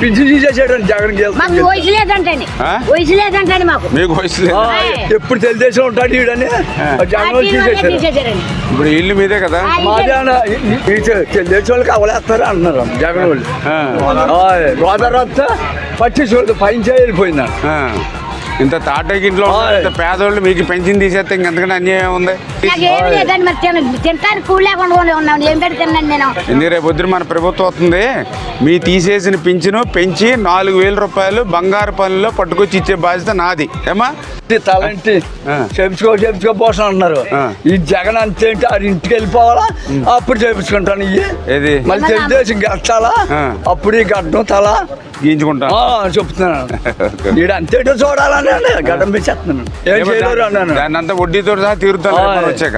Pension తీసేసాడు Jagan వయసు లేదంటండి వయసు లేదంటండి మాకు. మీకు వయసు లేదు. ఎప్పుడు తెలుగుదేశం ఉంటాడు ఈడని జగన్ తీసేసాడు. ఇప్పుడు ఇల్లు మీదే కదా. మాదే తెలుగుదేశం వాళ్ళకి అవలేస్తారు అంటున్నారు జగన్ వాళ్ళు. గోదావరి వస్తే పట్టించుకోలేదు పైన వెళ్ళిపోయిందా. ఇంత తాటకి ఇంట్లో పేదోళ్ళు మీకు పెన్షన్ తీసేస్తే ఇంకెంతకన్నా అన్యాయం ఉంది. తింటానికి కూలి లేకుండా ఉన్నాను. ఏం పెట్టి తిన్నాను నేను. ఎందుకు రేపు పొద్దున మన ప్రభుత్వం వస్తుంది, మీ తీసేసిన పింఛను పెంచి 4,000 రూపాయలు బంగారు పనుల్లో పట్టుకొచ్చి ఇచ్చే బాధ్యత నాది. ఏమా తలంటి చేపించుకోపోసం అంటున్నారు. ఈ జగన్ అంతేంటి అది ఇంటికి వెళ్ళిపోవాలా అప్పుడు చేపించుకుంటాను. ఏది మళ్ళీ తెలుగుదేశం గట్టాలా అప్పుడు ఈ గడ్డం తల గీయించుకుంటా చెప్తున్నాను. ఈడు అంతేటో చూడాలని గడ్డం పెంచేస్తున్నాను. ఏం చేయలేరు అన్నాను. దాన్ని అంతా వడ్డీతో సహా తీరుతాను వచ్చాక.